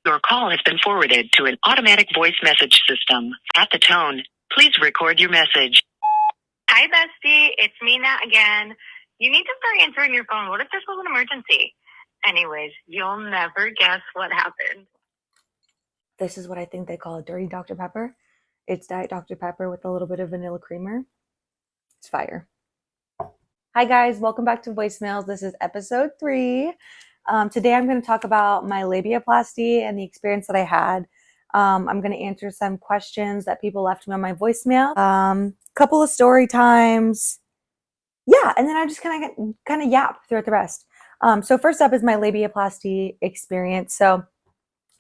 Your call has been forwarded to an automatic voice message system. At the tone, please record your message. Hi, bestie. It's Mina again. You need to start answering your phone. What if this was an emergency? Anyways, you'll never guess what happened. This is what I think they call a dirty Dr. Pepper. It's Diet Dr. Pepper with a little bit of vanilla creamer. It's fire. Hi guys, welcome back to Voicemails. This is episode 3. Today I'm going to talk about my labiaplasty and the experience that I had. I'm going to answer some questions that people left me on my voicemail. Couple of story times. Yeah, and then I just kind of yap throughout the rest. So first up is my labiaplasty experience. So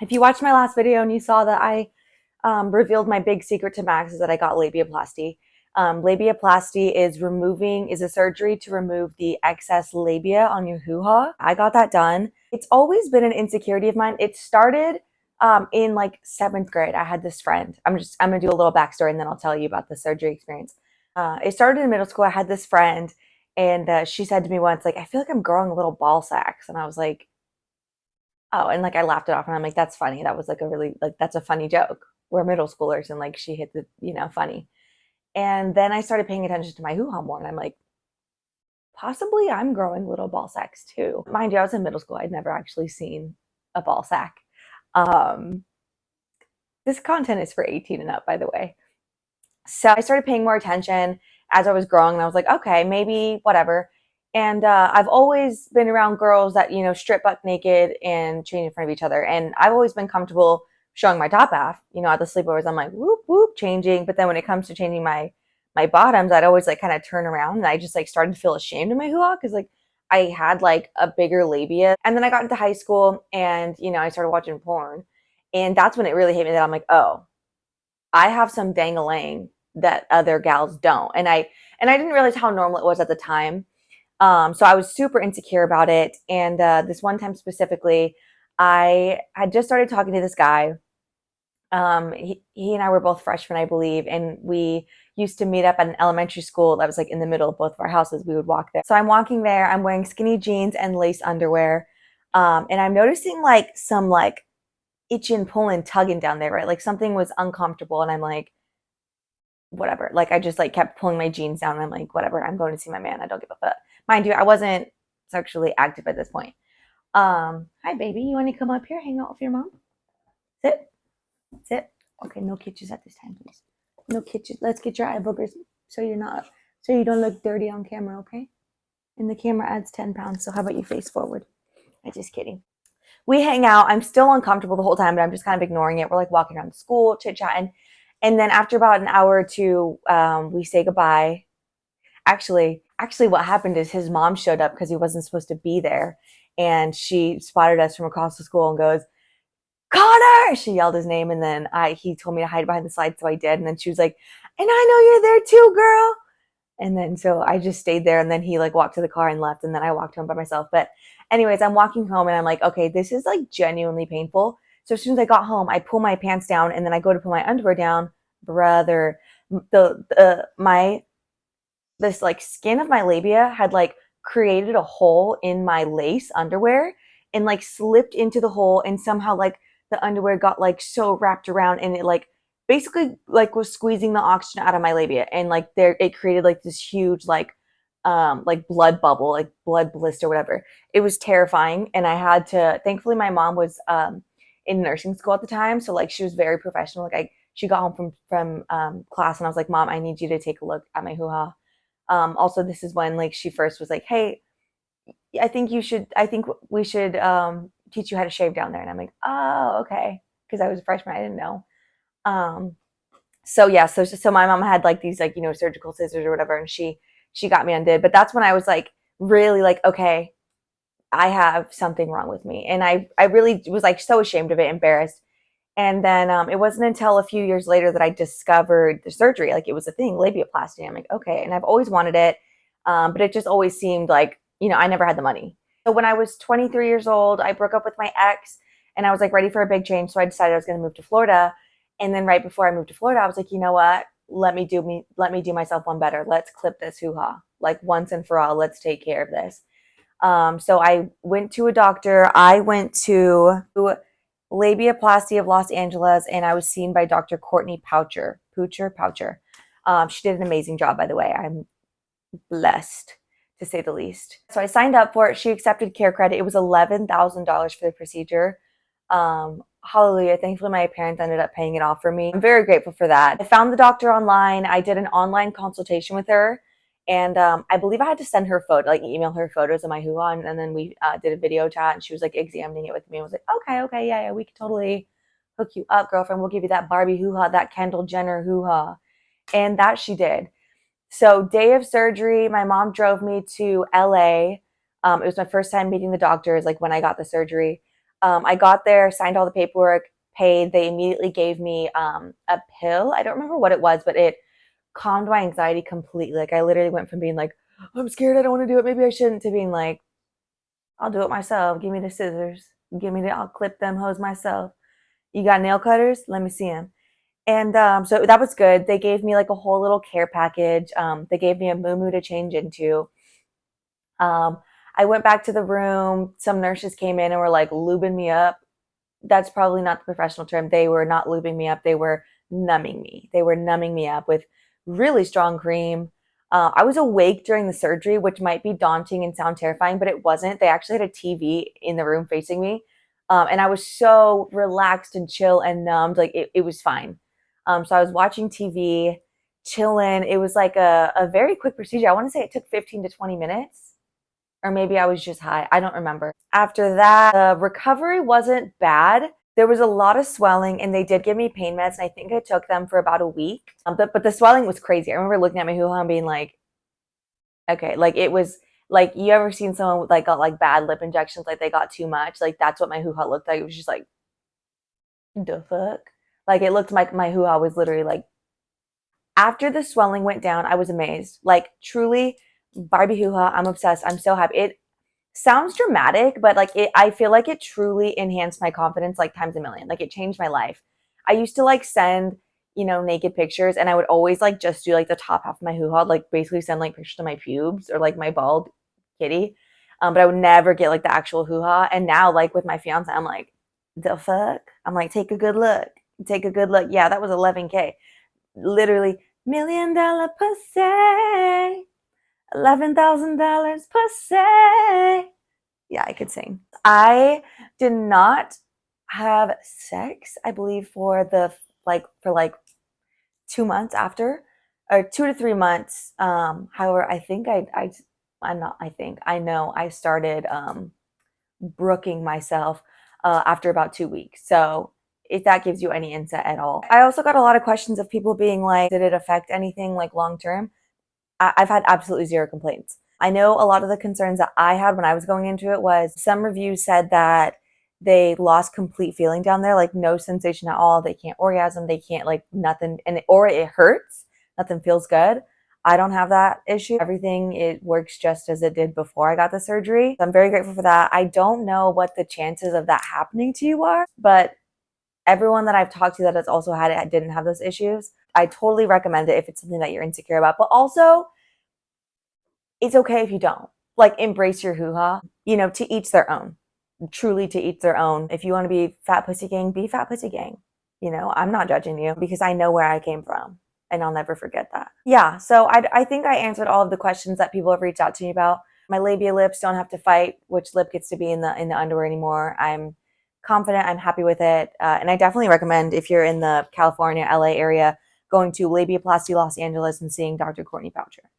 if you watched my last video and you saw that I revealed my big secret to Max is that I got labiaplasty. Labiaplasty is a surgery to remove the excess labia on your hoo-ha. I got that done. It's always been an insecurity of mine. It started in like 7th grade. I had this friend. I'm gonna do a little backstory and then I'll tell you about the surgery experience. It started in middle school. I had this friend and she said to me once, like, I feel like I'm growing a little ball sacks. And I was like, oh, and like I laughed it off and I'm like, that's funny. That was like that's a funny joke. We're middle schoolers and like she hit the, funny. And then I started paying attention to my hoo-ha more and I'm like, possibly I'm growing little ball sacks too. Mind you, I was in middle school. I'd never actually seen a ball sack. This content is for 18 and up, by the way. So I started paying more attention as I was growing and I was like, okay, maybe whatever. And I've always been around girls that, strip buck naked and change in front of each other. And I've always been comfortable showing my top half, at the sleepovers. I'm like, whoop, whoop, changing. But then when it comes to changing my bottoms, I'd always like kind of turn around and I just like started to feel ashamed of my hoo-ha because like I had like a bigger labia. And then I got into high school and, I started watching porn. And that's when it really hit me that I'm like, oh, I have some dang-a-lang that other gals don't. And I didn't realize how normal it was at the time. So I was super insecure about it. And this one time specifically, I had just started talking to this guy. He and I were both freshmen, I believe, and we used to meet up at an elementary school that was like in the middle of both of our houses. We would walk there. So I'm walking there. I'm wearing skinny jeans and lace underwear. And I'm noticing like some like itching, pulling, tugging down there, right? Like something was uncomfortable. And I'm like, whatever. Like I just like kept pulling my jeans down and I'm like, whatever, I'm going to see my man. I don't give a fuck. Mind you, I wasn't sexually active at this point. Hi baby, you want to come up here, hang out with your mom? Sit. Sit. Okay, no kitches at this time, please. No kitchen. Let's get your eye boogers so you don't look dirty on camera, okay? And the camera adds 10 pounds, so how about you face forward? I'm just kidding. We hang out. I'm still uncomfortable the whole time, but I'm just kind of ignoring it. We're like walking around the school, chit-chatting. And then after about an hour or two, we say goodbye. Actually, what happened is his mom showed up because he wasn't supposed to be there. And she spotted us from across the school and goes, Connor! She yelled his name. And then he told me to hide behind the slide. So I did. And then she was like, and I know you're there too, girl. And then so I just stayed there. And then he like walked to the car and left. And then I walked home by myself. But anyways, I'm walking home and I'm like, okay, this is like genuinely painful. So as soon as I got home, I pull my pants down and then I go to pull my underwear down. Brother, this like skin of my labia had like created a hole in my lace underwear and like slipped into the hole, and somehow like the underwear got like so wrapped around and it like basically like was squeezing the oxygen out of my labia, and like it created like this huge like blood bubble, like blood blister, whatever. It was terrifying. And I had to, thankfully my mom was in nursing school at the time, so like she was very professional. Like she got home from class and I was like, Mom, I need you to take a look at my hoo-ha. Also, this is when like she first was like, hey, I think we should teach you how to shave down there. And I'm like, oh, okay. Because I was a freshman, I didn't know. So yeah, so my mom had like these like, surgical scissors or whatever. And she got me undid. But that's when I was like, really like, okay, I have something wrong with me. And I really was like so ashamed of it, embarrassed. And then it wasn't until a few years later that I discovered the surgery. Like it was a thing, labiaplasty. I'm like, okay. And I've always wanted it. But it just always seemed like, I never had the money. So when I was 23 years old, I broke up with my ex and I was like ready for a big change. So I decided I was going to move to Florida. And then right before I moved to Florida, I was like, you know what? Let me do myself one better. Let's clip this hoo-ha. Like once and for all, let's take care of this. So I went to a doctor. I went to Labiaplasty of Los Angeles, and I was seen by Dr. Courtney Poucher. She did an amazing job, by the way. I'm blessed, to say the least. So I signed up for it. She accepted care credit. It was $11,000 for the procedure. Hallelujah. Thankfully, my parents ended up paying it off for me. I'm very grateful for that. I found the doctor online. I did an online consultation with her. And I believe I had to send her email her photos of my hoo-ha. And then we did a video chat, and she was like examining it with me. I was like, okay, yeah, we can totally hook you up, girlfriend. We'll give you that Barbie hoo-ha, that Kendall Jenner hoo-ha. And that she did. So day of surgery, my mom drove me to LA. It was my first time meeting the doctors, like when I got the surgery. I got there, signed all the paperwork, paid. They immediately gave me a pill. I don't remember what it was, but it calmed my anxiety completely. Like I literally went from being like, I'm scared, I don't want to do it, maybe I shouldn't, to being like, I'll do it myself. Give me the scissors. I'll clip them hoes myself. You got nail cutters? Let me see them. And so that was good. They gave me like a whole little care package. They gave me a muumuu to change into. I went back to the room. Some nurses came in and were like lubing me up. That's probably not the professional term. They were not lubing me up. They were numbing me. They were numbing me up with really strong cream. I was awake during the surgery, which might be daunting and sound terrifying, but it wasn't. They actually had a TV in the room facing me. And I was so relaxed and chill and numbed. Like it was fine. So I was watching TV, chilling. It was like a very quick procedure. I want to say it took 15 to 20 minutes, or maybe I was just high. I don't remember. After that, the recovery wasn't bad. There was a lot of swelling, and they did give me pain meds, and I think I took them for about a week. But the swelling was crazy. I remember looking at my hoo-ha and being like, okay, like it was like, you ever seen someone like got like bad lip injections, like they got too much? Like that's what my hoo-ha looked like. It was just like, the fuck? Like it looked like my hoo-ha was literally like, after the swelling went down, I was amazed. Like truly, Barbie hoo-ha, I'm obsessed. I'm so happy. It sounds dramatic, but like I feel like it truly enhanced my confidence like times a million. Like it changed my life. I used to like send, naked pictures, and I would always like just do like the top half of my hoo-ha, like basically send like pictures of my pubes or like my bald kitty. But I would never get like the actual hoo-ha. And now like with my fiance, I'm like, the fuck? I'm like, take a good look. Yeah, that was 11K. Literally, $1,000,000 pussy. $11,000 pussy. Yeah, I could sing. I did not have sex, I believe, for 2 months after, or 2 to 3 months. However, I know I started brooking myself after about 2 weeks. So if that gives you any insight at all. I also got a lot of questions of people being like, did it affect anything like long term? I've had absolutely zero complaints. I know a lot of the concerns that I had when I was going into it was some reviews said that they lost complete feeling down there, like no sensation at all. They can't orgasm. They can't like nothing, or it hurts. Nothing feels good. I don't have that issue. Everything, it works just as it did before I got the surgery. So I'm very grateful for that. I don't know what the chances of that happening to you are, but everyone that I've talked to that has also had it didn't have those issues. I totally recommend it if it's something that you're insecure about. But also, it's okay if you don't. Like, embrace your hoo-ha. To each their own. Truly, to each their own. If you want to be fat pussy gang, be fat pussy gang. I'm not judging you because I know where I came from, and I'll never forget that. Yeah, so I think I answered all of the questions that people have reached out to me about. My labia lips don't have to fight which lip gets to be in the underwear anymore. I'm confident. I'm happy with it. And I definitely recommend, if you're in the California, LA area, going to Labiaplasty Los Angeles and seeing Dr. Courtney Poucher.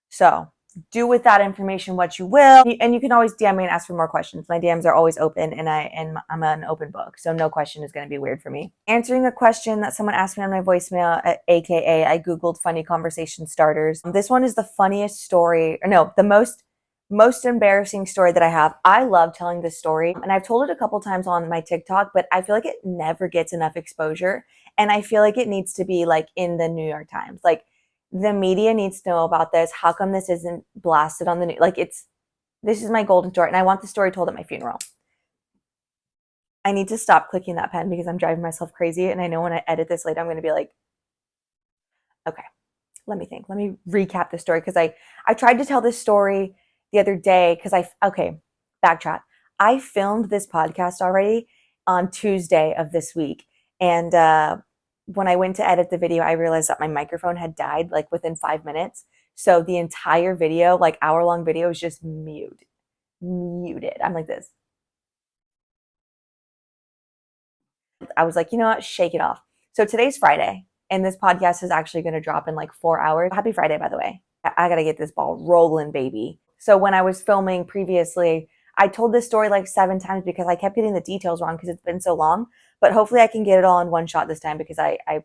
So do with that information what you will. And you can always DM me and ask for more questions. My DMs are always open, and I'm an open book. So no question is going to be weird for me. Answering a question that someone asked me on my voicemail, AKA I Googled funny conversation starters. This one is the funniest story, or no, the most embarrassing story that I have. I love telling this story, and I've told it a couple times on my TikTok, but I feel like it never gets enough exposure. And I feel like it needs to be like in the New York Times. Like, the media needs to know about this. How come this isn't blasted on the news? Like, this is my golden story, and I want the story told at my funeral. I need to stop clicking that pen because I'm driving myself crazy, and I know when I edit this later, I'm going to be like, okay, let me think. Let me recap the story, because I tried to tell this story the other day because backtrack. I filmed this podcast already, on Tuesday of this week. And when I went to edit the video, I realized that my microphone had died like within 5 minutes. So the entire video, like hour-long video, is just muted. I'm like this. I was like, you know what? Shake it off. So today's Friday, and this podcast is actually going to drop in like 4 hours. Happy Friday, by the way. I got to get this ball rolling, baby. So when I was filming previously, I told this story like 7 times because I kept getting the details wrong because it's been so long. But hopefully I can get it all in one shot this time because I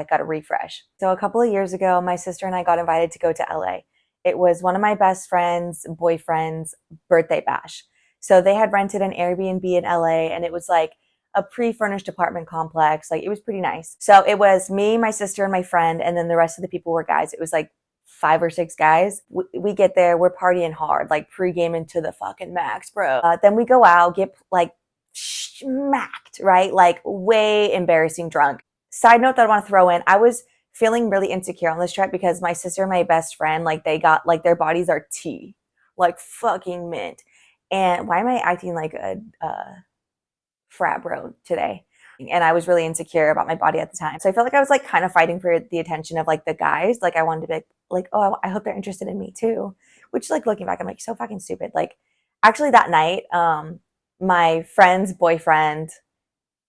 got a refresh. So a couple of years ago, my sister and I got invited to go to LA. It was one of my best friend's boyfriend's birthday bash. So they had rented an Airbnb in LA, and it was like a pre-furnished apartment complex. Like, it was pretty nice. So it was me, my sister, and my friend, and then the rest of the people were guys. It was like 5 or 6 guys. We get there, we're partying hard, like pre-gaming to the fucking max, bro. Then we go out, get like smacked, right? Like way embarrassing drunk. Side note that I want to throw in, I was feeling really insecure on this trip because my sister and my best friend, like they got, like their bodies are tea, like fucking mint. And why am I acting like a frat bro today? And I was really insecure about my body at the time. So I felt like I was like kind of fighting for the attention of like the guys. Like I wanted to be like, oh, I hope they're interested in me too. Which, like, looking back, I'm like, so fucking stupid. Like, actually that night, my friend's boyfriend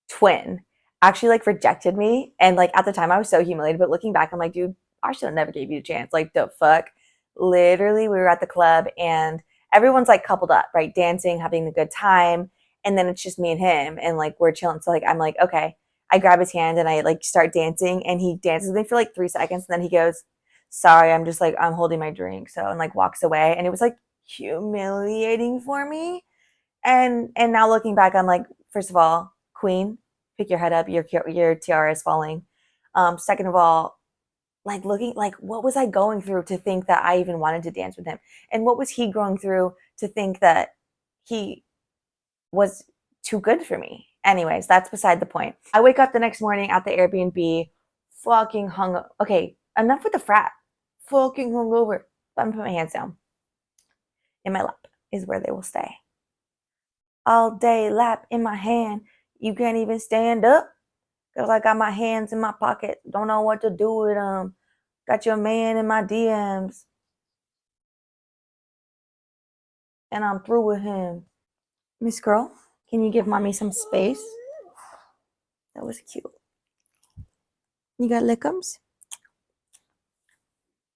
twin actually like rejected me. And like at the time I was so humiliated, but looking back, I'm like, dude, I should have never gave you a chance. Like, the fuck? Literally, we were at the club and everyone's like coupled up, right? Dancing, having a good time. And then it's just me and him, and like we're chilling. So like I'm like, okay. I grab his hand and I like start dancing, and he dances with me for like 3 seconds, and then he goes, sorry, I'm just like, I'm holding my drink. So, and like walks away. And it was like humiliating for me. And now looking back, I'm like, first of all, queen, pick your head up. Your tiara is falling. Second of all, like looking, like what was I going through to think that I even wanted to dance with him? And what was he going through to think that he was too good for me? Anyways, that's beside the point. I wake up the next morning at the Airbnb, fucking hung. Okay, enough with the frat. Fucking hungover. But I'm gonna put my hands down. In my lap is where they will stay. All day lap in my hand. You can't even stand up because I got my hands in my pocket. Don't know what to do with them. Got your man in my DMs. And I'm through with him. Miss Girl, can you give mommy some space? That was cute. You got lickums?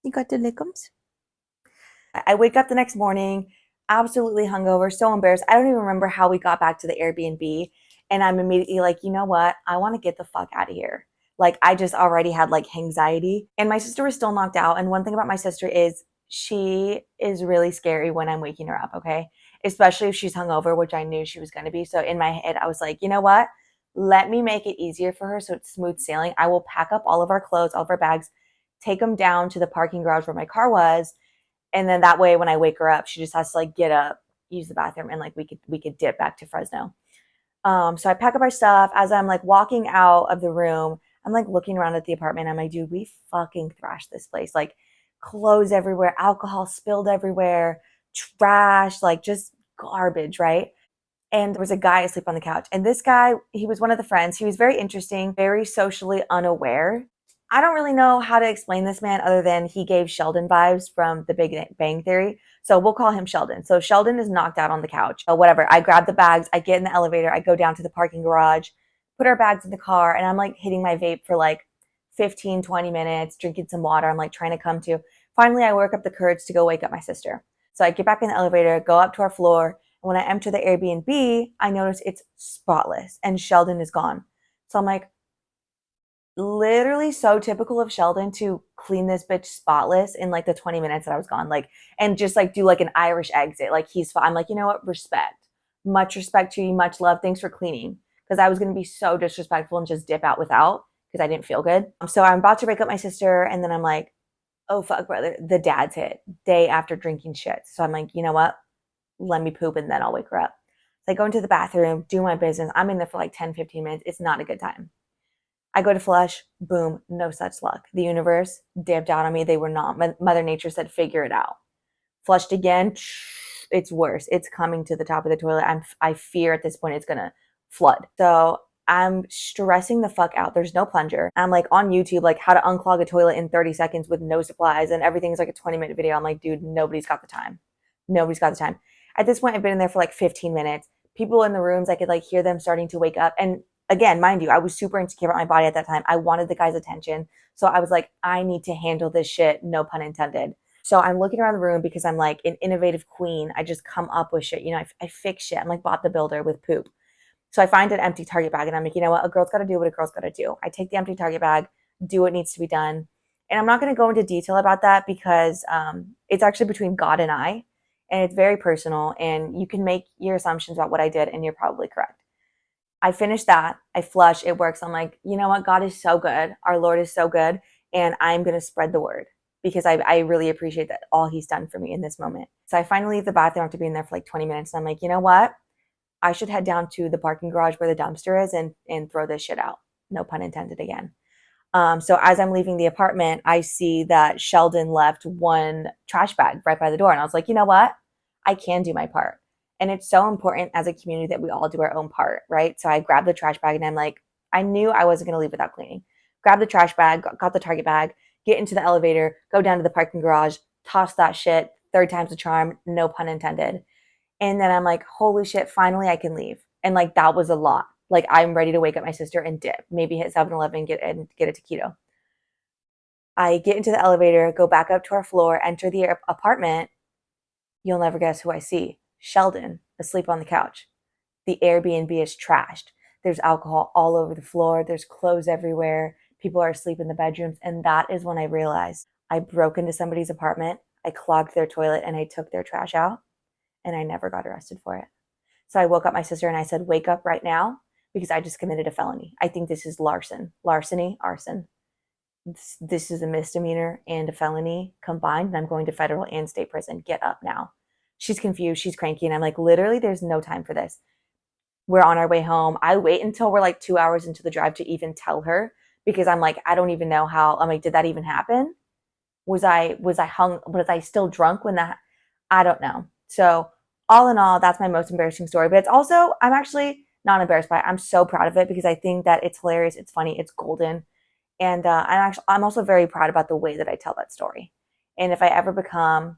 You got the lickums? I wake up the next morning, absolutely hungover, so embarrassed. I don't even remember how we got back to the Airbnb. And I'm immediately like, you know what? I want to get the fuck out of here. Like, I just already had like anxiety. And my sister was still knocked out. And one thing about my sister is she is really scary when I'm waking her up, okay? Especially if she's hungover, which I knew she was going to be. So in my head, I was like, you know what? Let me make it easier for her so it's smooth sailing. I will pack up all of our clothes, all of our bags, take them down to the parking garage where my car was. And then that way, when I wake her up, she just has to like get up, use the bathroom, and like we could dip back to Fresno. So I pack up our stuff. As I'm like walking out of the room, I'm like looking around at the apartment. I'm like, dude, we fucking thrashed this place. Like, clothes everywhere, alcohol spilled everywhere, trash, like just garbage, right? And there was a guy asleep on the couch. And this guy, he was one of the friends. He was very interesting, very socially unaware. I don't really know how to explain this man other than he gave Sheldon vibes from The Big Bang Theory. So we'll call him Sheldon. So Sheldon is knocked out on the couch. Whatever. I grab the bags. I get in the elevator. I go down to the parking garage, put our bags in the car, and I'm like hitting my vape for like 15, 20 minutes, drinking some water. I'm like trying to come to. Finally, I work up the courage to go wake up my sister. So I get back in the elevator, go up to our floor. And when I enter the Airbnb, I notice it's spotless and Sheldon is gone. So I'm like, literally so typical of Sheldon to clean this bitch spotless in like the 20 minutes that I was gone, like, and just like do like an Irish exit. Like, he's fine. I'm like, you know what? Respect. Much respect to you. Much love. Thanks for cleaning. Because I was going to be so disrespectful and just dip out without because I didn't feel good. So I'm about to wake up my sister. And then I'm like, oh, fuck, brother. The dad's hit day after drinking shit. So I'm like, you know what? Let me poop and then I'll wake her up. So I go into the bathroom, do my business. I'm in there for like 10, 15 minutes. It's not a good time. I go to flush, boom, no such luck. The universe dipped out on me. They were not. Mother Nature said, figure it out. Flushed again, it's worse. It's coming to the top of the toilet. I fear at this point it's going to flood. So I'm stressing the fuck out. There's no plunger. I'm like on YouTube, like how to unclog a toilet in 30 seconds with no supplies, and everything's like a 20-minute video. I'm like, dude, nobody's got the time. Nobody's got the time. At this point, I've been in there for like 15 minutes. People in the rooms, I could like hear them starting to wake up. And again, mind you, I was super insecure about my body at that time. I wanted the guy's attention. So I was like, I need to handle this shit, no pun intended. So I'm looking around the room because I'm like an innovative queen. I just come up with shit. I fix shit. I'm like Bob the Builder with poop. So I find an empty Target bag and I'm like, you know what? A girl's got to do what a girl's got to do. I take the empty Target bag, do what needs to be done. And I'm not going to go into detail about that because it's actually between God and I. And it's very personal. And you can make your assumptions about what I did and you're probably correct. I finish that. I flush. It works. I'm like, you know what? God is so good. Our Lord is so good. And I'm going to spread the word because I really appreciate that all he's done for me in this moment. So I finally leave the bathroom after being there for like 20 minutes. And I'm like, you know what? I should head down to the parking garage where the dumpster is and throw this shit out. No pun intended again. So as I'm leaving the apartment, I see that Sheldon left one trash bag right by the door. And I was like, you know what? I can do my part. And it's so important as a community that we all do our own part, right? So I grabbed the trash bag and I'm like, I knew I wasn't going to leave without cleaning. Grab the trash bag, got the Target bag, get into the elevator, go down to the parking garage, toss that shit. Third time's the charm, no pun intended. And then I'm like, holy shit, finally I can leave. And like, that was a lot. Like, I'm ready to wake up my sister and dip, maybe hit 7-Eleven, get a taquito. I get into the elevator, go back up to our floor, enter the apartment. You'll never guess who I see. Sheldon, asleep on the couch. The Airbnb is trashed. There's alcohol all over the floor. There's clothes everywhere. People are asleep in the bedrooms. And that is when I realized I broke into somebody's apartment. I clogged their toilet and I took their trash out. And I never got arrested for it. So I woke up my sister and I said, wake up right now because I just committed a felony. I think this is arson. This is a misdemeanor and a felony combined, and I'm going to federal and state prison. Get up now. She's confused. She's cranky. And I'm like, literally, there's no time for this. We're on our way home. I wait until we're like 2 hours into the drive to even tell her because I'm like, I don't even know how. I'm like, did that even happen? Was I still drunk when that? I don't know. So all in all, that's my most embarrassing story. But it's also, I'm actually not embarrassed by it. I'm so proud of it because I think that it's hilarious, it's funny, it's golden. And I'm also very proud about the way that I tell that story. And if I ever become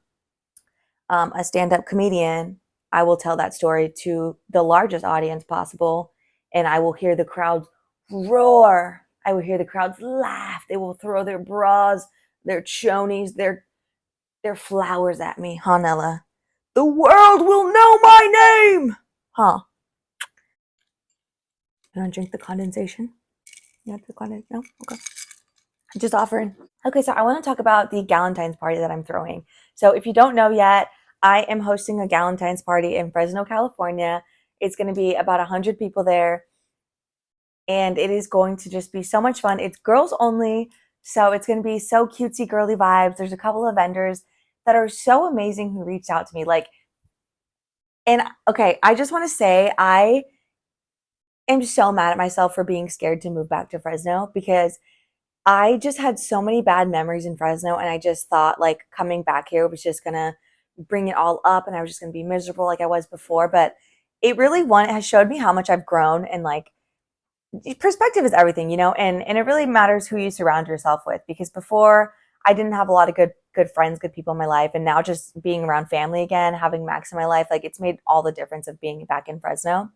a stand-up comedian, I will tell that story to the largest audience possible. And I will hear the crowds roar. I will hear the crowds laugh. They will throw their bras, their chonies, their flowers at me. Huh, Nella? The world will know my name! Huh. You want to drink the condensation? You want the condensation? No? Okay. Just offering. Okay, so I want to talk about the Galentine's party that I'm throwing. So if you don't know yet, I am hosting a Galentine's party in Fresno, California. It's going to be about 100 people there. And it is going to just be so much fun. It's girls only. So it's going to be so cutesy, girly vibes. There's a couple of vendors that are so amazing who reached out to me. I just want to say I am so mad at myself for being scared to move back to Fresno because I just had so many bad memories in Fresno and I just thought like coming back here was just going to bring it all up and I was just going to be miserable like I was before. But it really has showed me how much I've grown and like perspective is everything, and it really matters who you surround yourself with because before I didn't have a lot of good friends, good people in my life. And now just being around family again, having Max in my life, like it's made all the difference of being back in Fresno.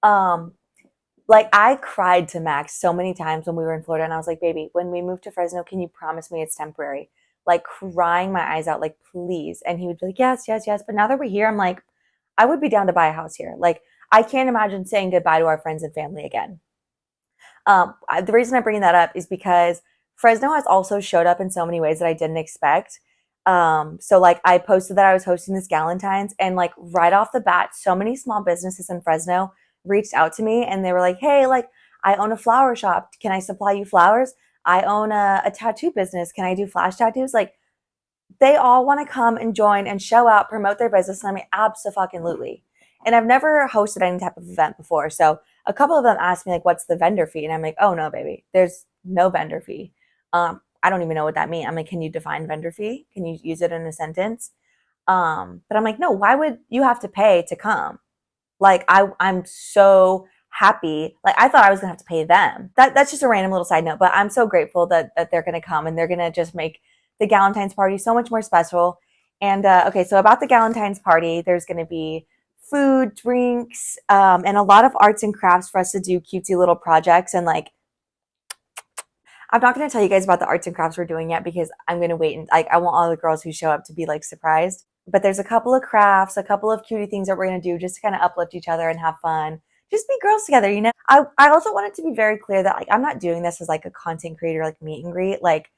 Like I cried to Max so many times when we were in Florida and I was like, baby, when we move to Fresno, can you promise me it's temporary? Like crying my eyes out, like, please. And he would be like, yes, yes, yes. But now that we're here, I'm like, I would be down to buy a house here. Like I can't imagine saying goodbye to our friends and family again. The reason I'm bringing that up is because Fresno has also showed up in so many ways that I didn't expect. So like I posted that I was hosting this Galentine's and like right off the bat, so many small businesses in Fresno reached out to me and they were like, hey, like I own a flower shop. Can I supply you flowers? I own a tattoo business. Can I do flash tattoos? Like they all want to come and join and show out, promote their business. And I mean, absolutely. And I've never hosted any type of event before. So a couple of them asked me like, what's the vendor fee? And I'm like, oh no, baby, there's no vendor fee. I don't even know what that means. I'm like, can you define vendor fee? Can you use it in a sentence? But I'm like, no, why would you have to pay to come? Like I'm so happy. Like, I thought I was gonna have to pay them. That's just a random little side note, but I'm so grateful that they're gonna come and they're gonna just make the Galentine's party so much more special. And okay, so about the Galentine's party, there's gonna be food, drinks, and a lot of arts and crafts for us to do cutesy little projects. And like, I'm not going to tell you guys about the arts and crafts we're doing yet because I'm going to wait and like I want all the girls who show up to be like surprised. But there's a couple of crafts, a couple of cutie things that we're going to do just to kind of uplift each other and have fun. Just be girls together, you know? I also wanted to be very clear that like I'm not doing this as like a content creator like meet and greet. Like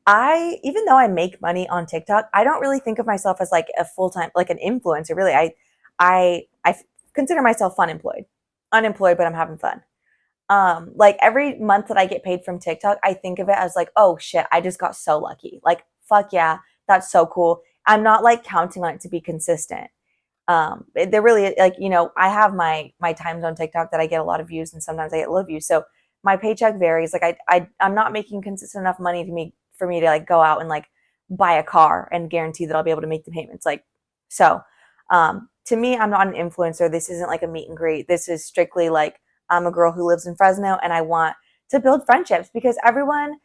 even though I make money on TikTok, I don't really think of myself as like a full-time like an influencer really. I consider myself unemployed, but I'm having fun. Like every month that I get paid from TikTok, I think of it as like, oh shit, I just got so lucky. Like, fuck yeah, that's so cool. I'm not like counting on it to be consistent. They're really like, you know, I have my times on TikTok that I get a lot of views and sometimes I get low views. So my paycheck varies. Like I'm not making consistent enough money for me to like go out and like buy a car and guarantee that I'll be able to make the payments. Like, so, to me, I'm not an influencer. This isn't like a meet and greet. This is strictly like, I'm a girl who lives in Fresno and I want to build friendships because everyone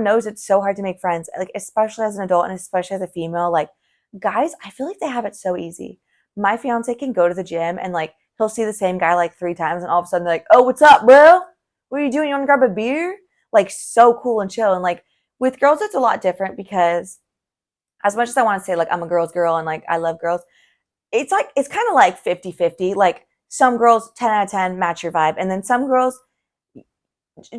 knows it's so hard to make friends, like especially as an adult and especially as a female. Like guys, I feel like they have it so easy. My fiance can go to the gym and like he'll see the same guy like 3 times and all of a sudden they're like, oh, what's up, bro? What are you doing? You want to grab a beer? Like so cool and chill. And like with girls, it's a lot different because as much as I want to say like I'm a girl's girl and like I love girls, it's kind of like 50-50. Like some girls 10 out of 10 match your vibe, and then some girls,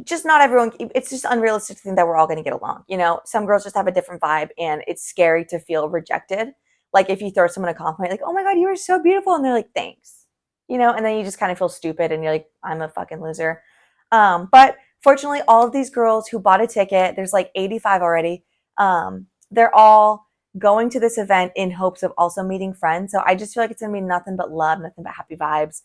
just not everyone. It's just unrealistic to think that we're all going to get along. You know, some girls just have a different vibe, and it's scary to feel rejected. Like if you throw someone a compliment, like, "Oh my god, you are so beautiful," and they're like, "Thanks," you know, and then you just kind of feel stupid, and you're like, "I'm a fucking loser." But fortunately, all of these girls who bought a ticket, there's like 85 already. They're all going to this event in hopes of also meeting friends. So I just feel like it's going to be nothing but love, nothing but happy vibes.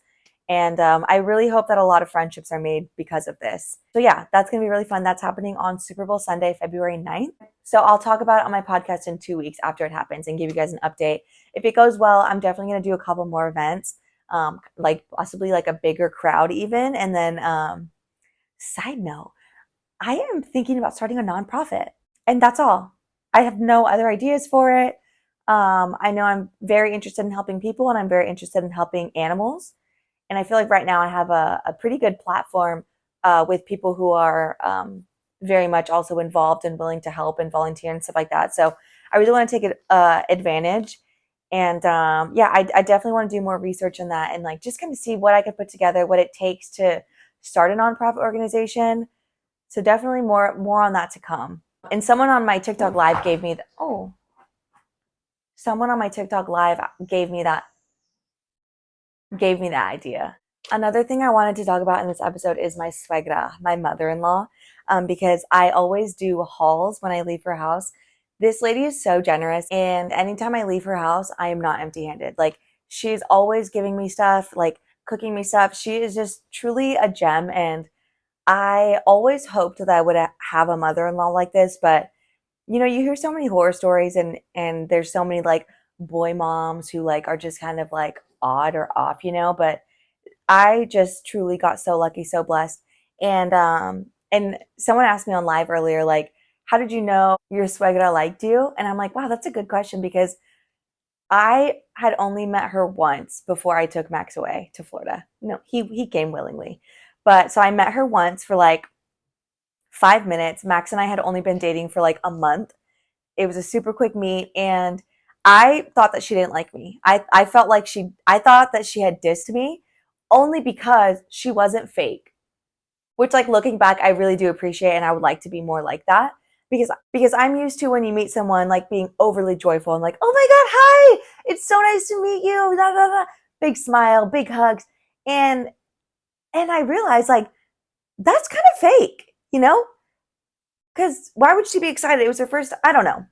And I really hope that a lot of friendships are made because of this. So yeah, that's going to be really fun. That's happening on Super Bowl Sunday, February 9th. So I'll talk about it on my podcast in 2 weeks after it happens and give you guys an update. If it goes well, I'm definitely going to do a couple more events, like possibly like a bigger crowd even. And then side note, I am thinking about starting a nonprofit. And that's all. I have no other ideas for it. I know I'm very interested in helping people and I'm very interested in helping animals. And I feel like right now I have a pretty good platform with people who are very much also involved and willing to help and volunteer and stuff like that. So I really want to take advantage. And yeah, I definitely want to do more research on that and like just kind of see what I could put together, what it takes to start a nonprofit organization. So definitely more on that to come. And someone on my TikTok live gave me that idea. Another thing I wanted to talk about in this episode is my suegra, my mother-in-law, because I always do hauls when I leave her house. This lady is so generous, and anytime I leave her house, I am not empty-handed. Like she's always giving me stuff, like cooking me stuff. She is just truly a gem, and I always hoped that I would have a mother-in-law like this, but you know, you hear so many horror stories and there's so many like boy moms who like are just kind of like odd or off, you know, but I just truly got so lucky, so blessed. And someone asked me on live earlier, like, how did you know your suegra liked you? And I'm like, wow, that's a good question because I had only met her once before I took Max away to Florida. No, he came willingly. But so I met her once for like 5 minutes. Max and I had only been dating for like a month. It was a super quick meet and I thought that she didn't like me. I felt like I thought that she had dissed me only because she wasn't fake. Which like looking back, I really do appreciate and I would like to be more like that. Because I'm used to when you meet someone like being overly joyful and like, oh my God, hi, it's so nice to meet you. Da, da, da. Big smile, big hugs. And I realized like that's kind of fake, you know? Because why would she be excited? It was her first, I don't know.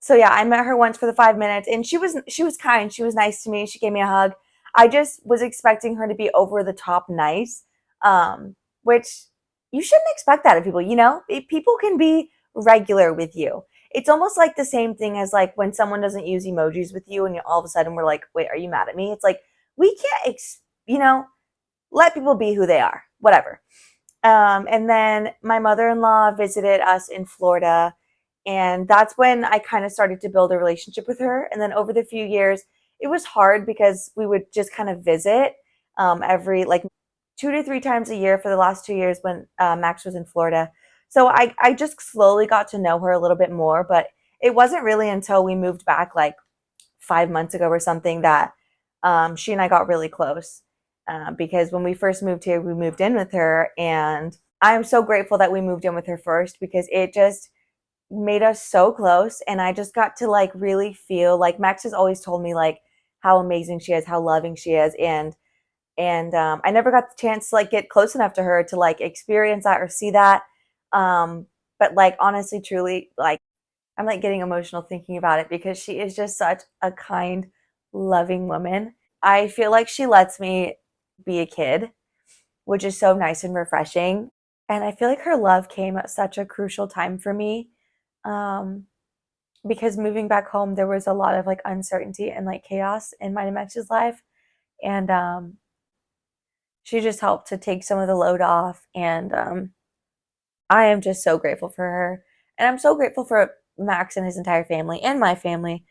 So yeah, I met her once for the 5 minutes and she was kind. She was nice to me. She gave me a hug. I just was expecting her to be over the top nice, which you shouldn't expect that of people, you know? People can be regular with you. It's almost like the same thing as like when someone doesn't use emojis with you and all of a sudden we're like, wait, are you mad at me? It's like, we can't, let people be who they are, whatever. And then my mother-in-law visited us in Florida, and that's when I kind of started to build a relationship with her. And then over the few years, it was hard because we would just kind of visit every like 2 to 3 times a year for the last 2 years when Max was in Florida. So I just slowly got to know her a little bit more, but it wasn't really until we moved back like 5 months ago or something that she and I got really close. Because when we first moved here, we moved in with her, and I'm so grateful that we moved in with her first because it just made us so close, and I just got to like really feel like Max has always told me like how amazing she is, how loving she is, and I never got the chance to like get close enough to her to like experience that or see that. But like honestly, truly, like I'm like getting emotional thinking about it because she is just such a kind, loving woman. I feel like she lets me be a kid, which is so nice and refreshing. And I feel like her love came at such a crucial time for me. Um, because moving back home, there was a lot of like uncertainty and like chaos in my Max's life. And she just helped to take some of the load off. And I am just so grateful for her. And I'm so grateful for Max and his entire family and my family.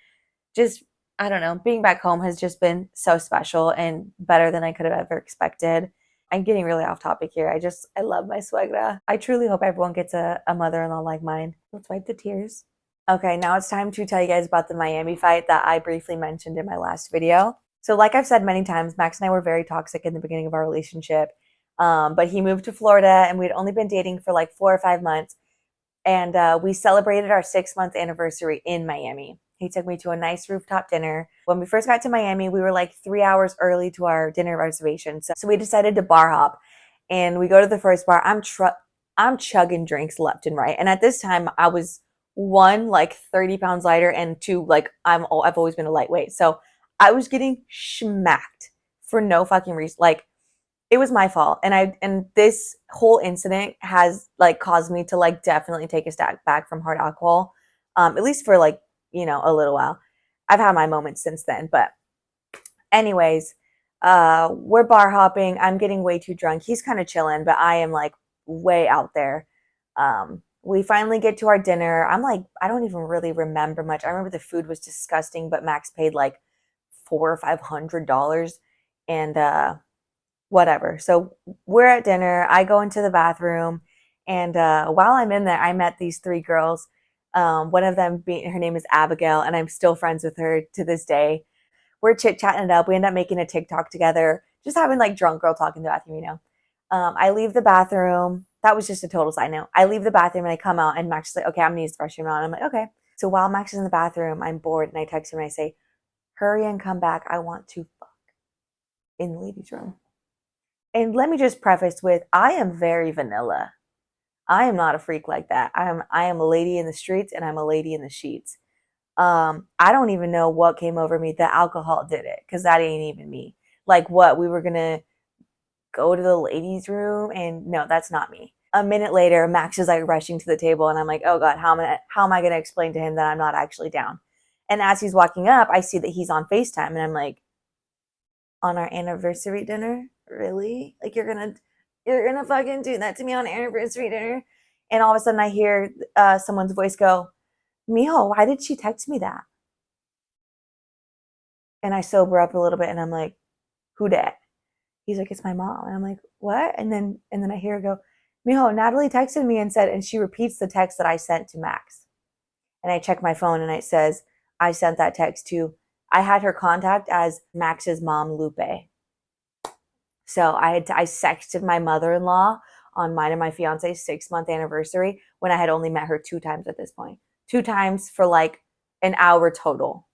Just, I don't know, being back home has just been so special and better than I could have ever expected. I'm getting really off topic here. I love my suegra. I truly hope everyone gets a mother-in-law like mine. Let's wipe the tears. Okay, now it's time to tell you guys about the Miami fight that I briefly mentioned in my last video. So like I've said many times, Max and I were very toxic in the beginning of our relationship. But he moved to Florida and we'd only been dating for like 4 or 5 months. And we celebrated our 6-month anniversary in Miami. He took me to a nice rooftop dinner. When we first got to Miami, we were like 3 hours early to our dinner reservation. So we decided to bar hop. And we go to the first bar. I'm chugging drinks left and right. And at this time, I was one, like 30 pounds lighter, and two, like I've always been a lightweight. So I was getting smacked for no fucking reason. Like it was my fault. And this whole incident has like caused me to like definitely take a step back from hard alcohol. At least for like, a little while. I've had my moments since then, but anyways, we're bar hopping. I'm getting way too drunk. He's kind of chilling, but I am like way out there. We finally get to our dinner. I'm like, I don't even really remember much. I remember the food was disgusting, but Max paid like $400 or $500, and whatever. So we're at dinner. I go into the bathroom, and while I'm in there, I met these three girls. One of them, her name is Abigail, and I'm still friends with her to this day. We're chit chatting it up. We end up making a TikTok together, just having like drunk girl talk in the bathroom. I leave the bathroom. That was just a total side note. I leave the bathroom and I come out, and Max is like, okay, I'm gonna use the restroom now. And I'm like, okay. So while Max is in the bathroom, I'm bored, and I text him and I say, hurry and come back. I want to fuck in the ladies' room. And let me just preface with, I am very vanilla. I am not a freak like that. I am a lady in the streets, and I'm a lady in the sheets. I don't even know what came over me. The alcohol did it, because that ain't even me. Like what? We were gonna go to the ladies' room, and no, that's not me. A minute later, Max is like rushing to the table, and I'm like, oh God, how am I gonna explain to him that I'm not actually down? And as he's walking up, I see that he's on FaceTime, and I'm like, on our anniversary dinner? Really? Like you're gonna fucking do that to me on anniversary dinner? And all of a sudden I hear someone's voice go, Mijo, why did she text me that? And I sober up a little bit, and I'm like, who dat? He's like, it's my mom. And I'm like, what? And then I hear her go, Mijo, Natalie texted me and said, and she repeats the text that I sent to Max. And I check my phone, and it says, I sent that text to, I had her contact as Max's mom, Lupe. So I sexted my mother-in-law on mine and my fiance's 6-month anniversary when I had only met her 2 times at this point. 2 times for like an hour total.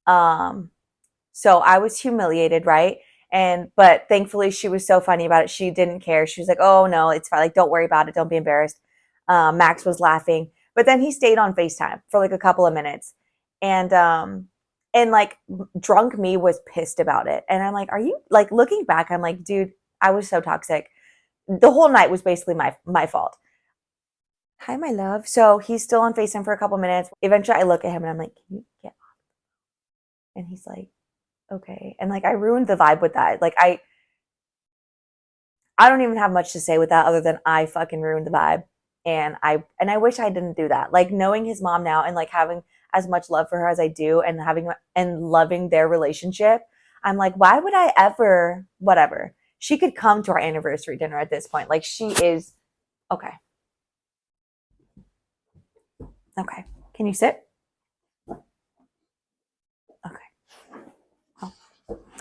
So I was humiliated, right? But thankfully she was so funny about it. She didn't care. She was like, oh no, it's fine. Like, don't worry about it. Don't be embarrassed. Max was laughing. But then he stayed on FaceTime for like a couple of minutes. And like drunk me was pissed about it. And I'm like, are you, like, looking back, I'm like, dude, I was so toxic. The whole night was basically my fault. Hi, my love. So he's still on FaceTime for a couple minutes. Eventually I look at him and I'm like, can you get off? And he's like, okay. And like I ruined the vibe with that. Like I don't even have much to say with that other than I fucking ruined the vibe. And I wish I didn't do that. Like knowing his mom now and like having as much love for her as I do and having and loving their relationship, I'm like, why would I ever whatever. She could come to our anniversary dinner at this point. Like she is okay. Okay. Can you sit? Okay. Oh,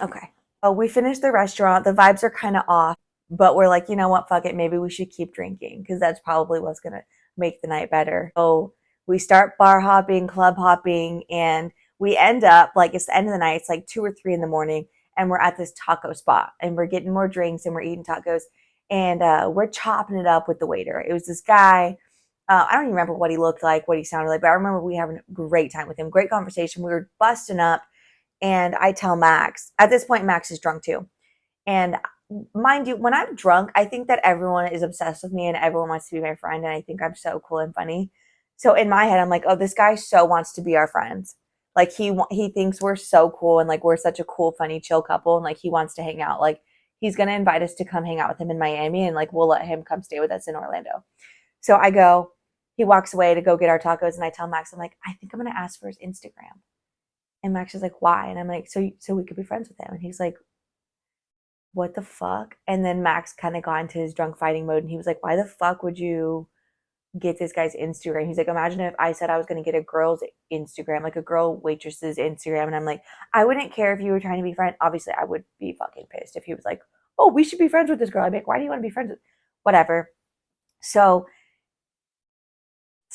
okay. Oh, we finished the restaurant. The vibes are kind of off, but we're like, you know what? Fuck it. Maybe we should keep drinking because that's probably what's going to make the night better. So we start bar hopping, club hopping, and we end up like it's the end of the night. It's like 2 or 3 in the morning, and we're at this taco spot and we're getting more drinks and we're eating tacos and we're chopping it up with the waiter. It was this guy. I don't even remember what he looked like, what he sounded like, but I remember we having a great time with him. Great conversation. We were busting up. And I tell Max, at this point, Max is drunk too. And mind you, when I'm drunk, I think that everyone is obsessed with me and everyone wants to be my friend. And I think I'm so cool and funny. So in my head, I'm like, oh, this guy so wants to be our friends. Like he thinks we're so cool and like we're such a cool, funny, chill couple. And like he wants to hang out. Like he's going to invite us to come hang out with him in Miami. And like we'll let him come stay with us in Orlando. So I go, he walks away to go get our tacos. And I tell Max, I'm like, I think I'm going to ask for his Instagram. And Max is like, why? And I'm like, so we could be friends with him. And he's like, what the fuck? And then Max kind of got into his drunk fighting mode. And he was like, why the fuck would you get this guy's Instagram? He's like, imagine if I said I was going to get a girl's Instagram, like a girl waitress's Instagram. And I'm like, I wouldn't care if you were trying to be friends. Obviously, I would be fucking pissed if he was like, oh, we should be friends with this girl. I'd be like, why do you want to be friends with? Whatever. So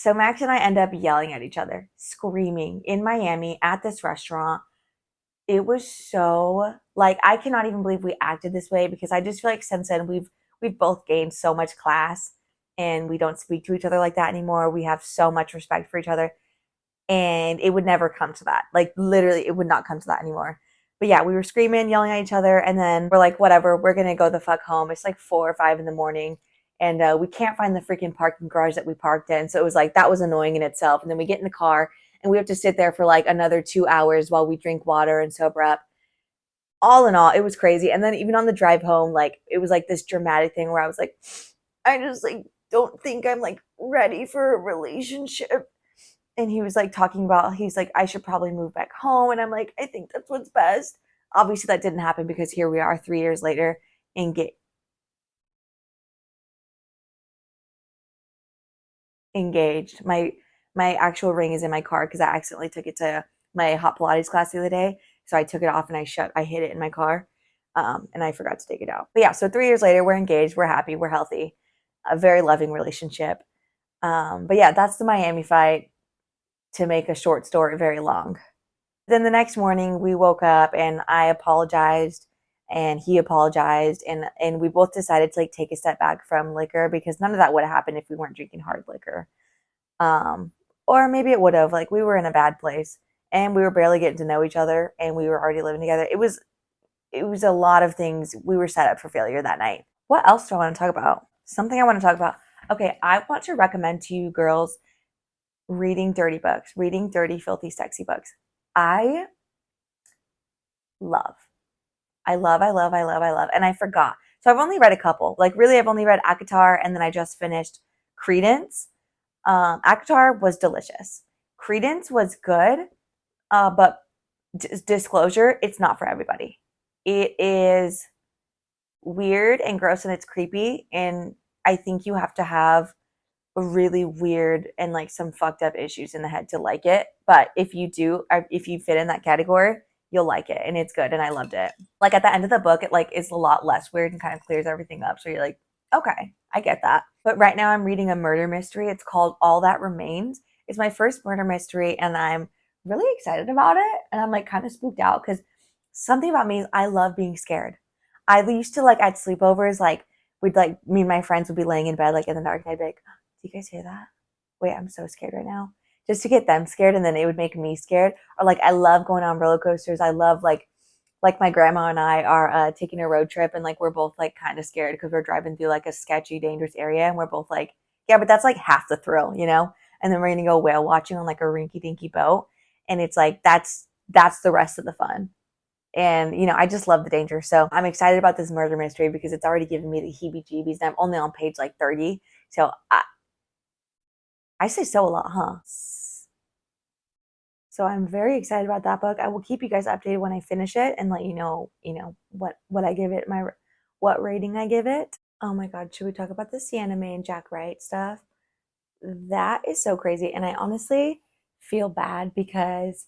Max and I end up yelling at each other, screaming in Miami at this restaurant. It was so like I cannot even believe we acted this way because I just feel like since then we've both gained so much class and we don't speak to each other like that anymore. We have so much respect for each other and it would never come to that. Like literally it would not come to that anymore. But yeah, we were screaming, yelling at each other and then we're like, whatever, we're going to go the fuck home. It's like 4 or 5 in the morning. And we can't find the freaking parking garage that we parked in. So it was like, that was annoying in itself. And then we get in the car and we have to sit there for like another 2 hours while we drink water and sober up. All in all, it was crazy. And then even on the drive home, like it was like this dramatic thing where I was like, I just like don't think I'm like ready for a relationship. And he was like talking about, he's like, I should probably move back home. And I'm like, I think that's what's best. Obviously that didn't happen because here we are 3 years later and get engaged. My actual ring is in my car because I accidentally took it to my hot Pilates class the other day. So I took it off and I hid it in my car. And I forgot to take it out. But yeah, so 3 years later, we're engaged, we're happy, we're healthy, a very loving relationship. But yeah, that's the Miami fight to make a short story very long. Then the next morning we woke up and I apologized and he apologized and we both decided to like take a step back from liquor because none of that would have happened if we weren't drinking hard liquor. Or maybe it would have, like we were in a bad place and we were barely getting to know each other and we were already living together. It was a lot of things. We were set up for failure that night. What else do I want to talk about? Something I want to talk about. Okay, I want to recommend to you girls reading dirty books, reading dirty, filthy, sexy books. I love. I love, I love, I love, I love. And I forgot. So I've only read a couple. Like really, I've only read Akatar and then I just finished Credence. Akatar was delicious. Credence was good, but disclosure, it's not for everybody. It is weird and gross and it's creepy. And I think you have to have a really weird and like some fucked up issues in the head to like it. But if you do, if you fit in that category, you'll like it and it's good and I loved it. Like at the end of the book, it like is a lot less weird and kind of clears everything up. So you're like, okay, I get that. But right now I'm reading a murder mystery. It's called All That Remains. It's my first murder mystery and I'm really excited about it. And I'm like kind of spooked out because something about me is I love being scared. I used to like at sleepovers, like we'd like me and my friends would be laying in bed like in the dark and I'd be like, do you guys hear that? Wait, I'm so scared right now. Just to get them scared and then it would make me scared. Or like I love going on roller coasters. I love like my grandma and I are taking a road trip and like we're both like kind of scared because we're driving through like a sketchy, dangerous area and we're both like, yeah, but that's like half the thrill, you know? And then we're gonna go whale watching on like a rinky dinky boat. And it's like that's the rest of the fun. And, you know, I just love the danger. So I'm excited about this murder mystery because it's already given me the heebie-jeebies, and I'm only on page like 30. So I say so a lot, huh? So I'm very excited about that book. I will keep you guys updated when I finish it and let you know, what I give it, what rating I give it. Oh my God, should we talk about the Sienna May and Jack Wright stuff? That is so crazy. And I honestly feel bad because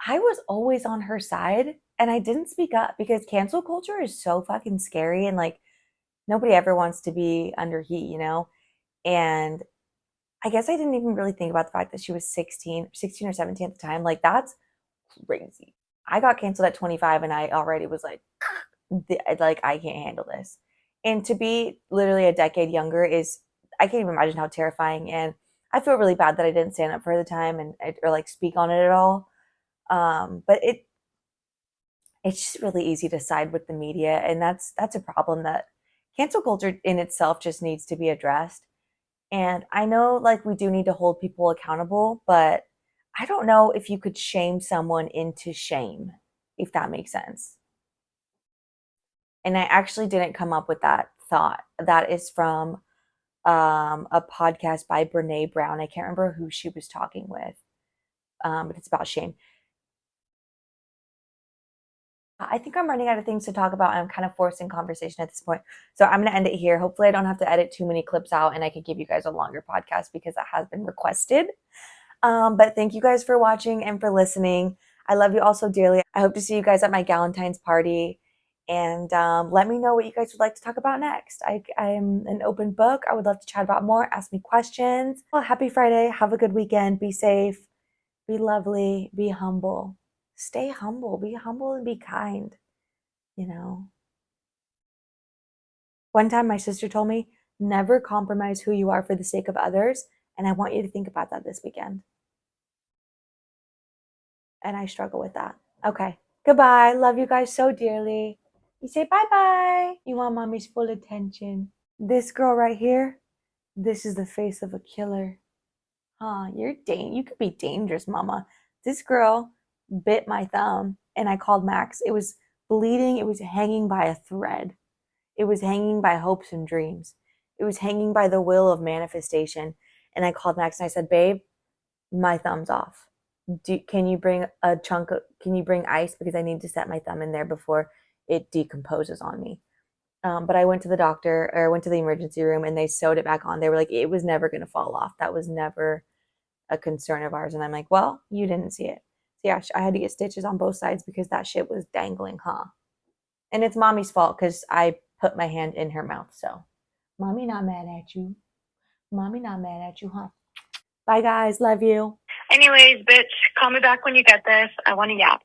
I was always on her side and I didn't speak up because cancel culture is so fucking scary, and like nobody ever wants to be under heat, And I guess I didn't even really think about the fact that she was 16 or 17 at the time. Like, that's crazy. I got canceled at 25 and I already was like, I can't handle this. And to be literally a decade younger I can't even imagine how terrifying. And I feel really bad that I didn't stand up for the time or like speak on it at all. But it's just really easy to side with the media. And that's a problem that cancel culture in itself just needs to be addressed. And I know like we do need to hold people accountable, but I don't know if you could shame someone into shame, if that makes sense. And I actually didn't come up with that thought. That is from a podcast by Brene Brown. I can't remember who she was talking with, but it's about shame. I think I'm running out of things to talk about, and I'm kind of forcing conversation at this point. So I'm going to end it here. Hopefully, I don't have to edit too many clips out, and I can give you guys a longer podcast because that has been requested. But thank you guys for watching and for listening. I love you all so dearly. I hope to see you guys at my Galentine's party. And let me know what you guys would like to talk about next. I'm an open book. I would love to chat about more. Ask me questions. Well, happy Friday. Have a good weekend. Be safe. Be lovely. Be humble. Stay humble. Be humble and be kind. One time my sister told me, never compromise who you are for the sake of others. And I want you to think about that this weekend. And I struggle with that. Okay. Goodbye. Love you guys so dearly. You say bye-bye. You want mommy's full attention. This girl right here, this is the face of a killer. Huh, you could be dangerous, mama. This girl bit my thumb and I called Max. It was bleeding. It was hanging by a thread. It was hanging by hopes and dreams. It was hanging by the will of manifestation. And I called Max and I said, babe, my thumb's off. Can you bring ice because I need to set my thumb in there before it decomposes on me. But I went to the doctor, or went to the emergency room, and they sewed it back on. They were like, it was never going to fall off. That was never a concern of ours. And I'm like, well, you didn't see it. So yeah, I had to get stitches on both sides because that shit was dangling, huh? And it's mommy's fault because I put my hand in her mouth. So mommy not mad at you. Mommy not mad at you, huh? Bye guys. Love you. Anyways, bitch, call me back when you get this. I want to yap.